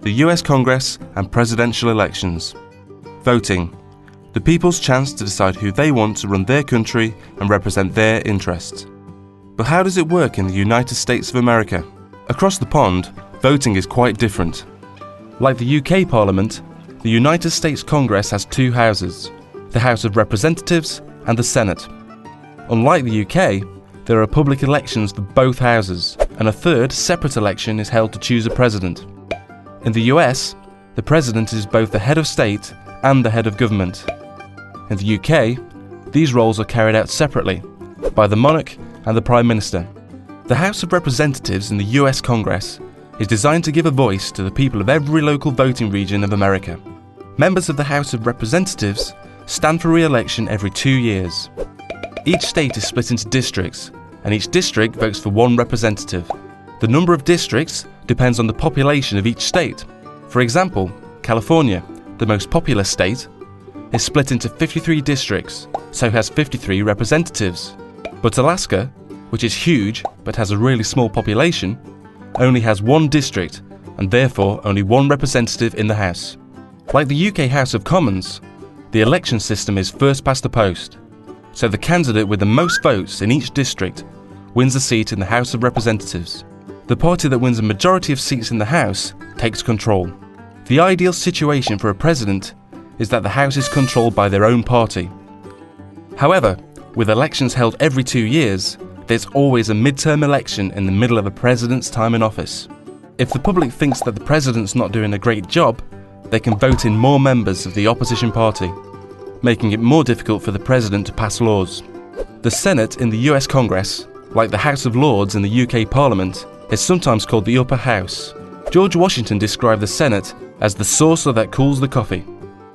the US Congress and presidential elections. Voting, the people's chance to decide who they want to run their country and represent their interests. But how does it work in the United States of America? Across the pond, voting is quite different. Like the UK Parliament, the United States Congress has two houses, the House of Representatives and the Senate. Unlike the UK, there are public elections for both houses, and a third separate election is held to choose a president. In the US, the president is both the head of state and the head of government. In the UK, these roles are carried out separately by the monarch and the Prime Minister. The House of Representatives in the US Congress is designed to give a voice to the people of every local voting region of America. Members of the House of Representatives stand for re-election every 2 years. Each state is split into districts, and each district votes for one representative. The number of districts depends on the population of each state. For example, California, the most populous state, is split into 53 districts, so has 53 representatives. But Alaska, which is huge but has a really small population, only has one district and therefore only one representative in the House. Like the UK House of Commons, the election system is first past the post, so the candidate with the most votes in each district wins a seat in the House of Representatives. The party that wins a majority of seats in the House takes control. The ideal situation for a president is that the House is controlled by their own party. However, with elections held every 2 years, there's always a midterm election in the middle of a president's time in office. If the public thinks that the president's not doing a great job, they can vote in more members of the opposition party, making it more difficult for the president to pass laws. The Senate in the US Congress, like the House of Lords in the UK Parliament, is sometimes called the upper house. George Washington described the Senate as the saucer that cools the coffee,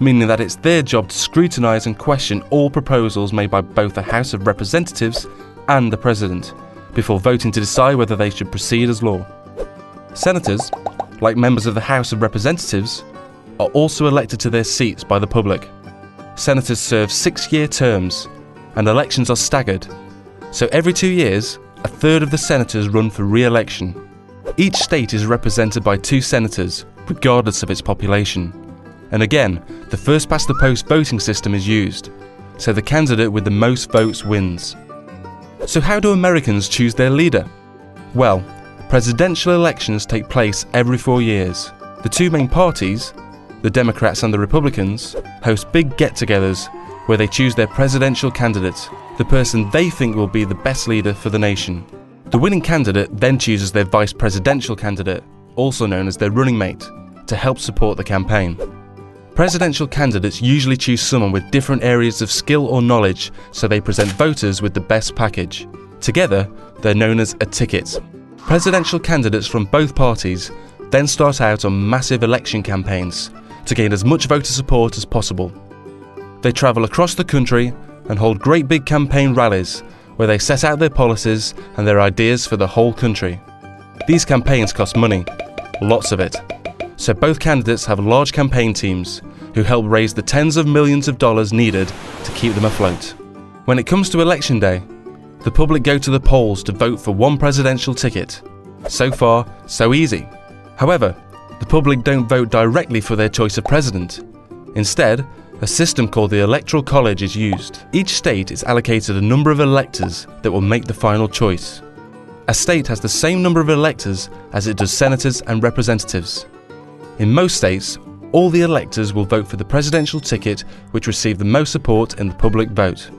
meaning that it's their job to scrutinise and question all proposals made by both the House of Representatives and the President, before voting to decide whether they should proceed as law. Senators, like members of the House of Representatives, are also elected to their seats by the public. Senators serve 6-year terms, and elections are staggered, so every 2 years, a third of the senators run for re-election. Each state is represented by 2 senators, regardless of its population. And again, the first past the post voting system is used, so the candidate with the most votes wins. So how do Americans choose their leader? Well, presidential elections take place every 4 years. The 2 main parties, the Democrats and the Republicans, host big get-togethers where they choose their presidential candidate, the person they think will be the best leader for the nation. The winning candidate then chooses their vice presidential candidate, also known as their running mate, to help support the campaign. Presidential candidates usually choose someone with different areas of skill or knowledge, so they present voters with the best package. Together, they're known as a ticket. Presidential candidates from both parties then start out on massive election campaigns to gain as much voter support as possible. They travel across the country and hold great big campaign rallies where they set out their policies and their ideas for the whole country. These campaigns cost money, lots of it, so both candidates have large campaign teams who help raise the tens of millions of dollars needed to keep them afloat. When it comes to election day, the public go to the polls to vote for one presidential ticket. So far, so easy. However, the public don't vote directly for their choice of president. Instead, a system called the Electoral College is used. Each state is allocated a number of electors that will make the final choice. A state has the same number of electors as it does senators and representatives. In most states, all the electors will vote for the presidential ticket which received the most support in the public vote.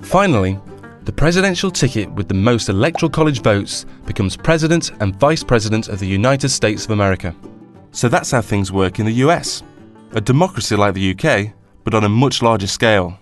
Finally, the presidential ticket with the most Electoral College votes becomes President and Vice President of the United States of America. So that's how things work in the US. A democracy like the UK, but on a much larger scale.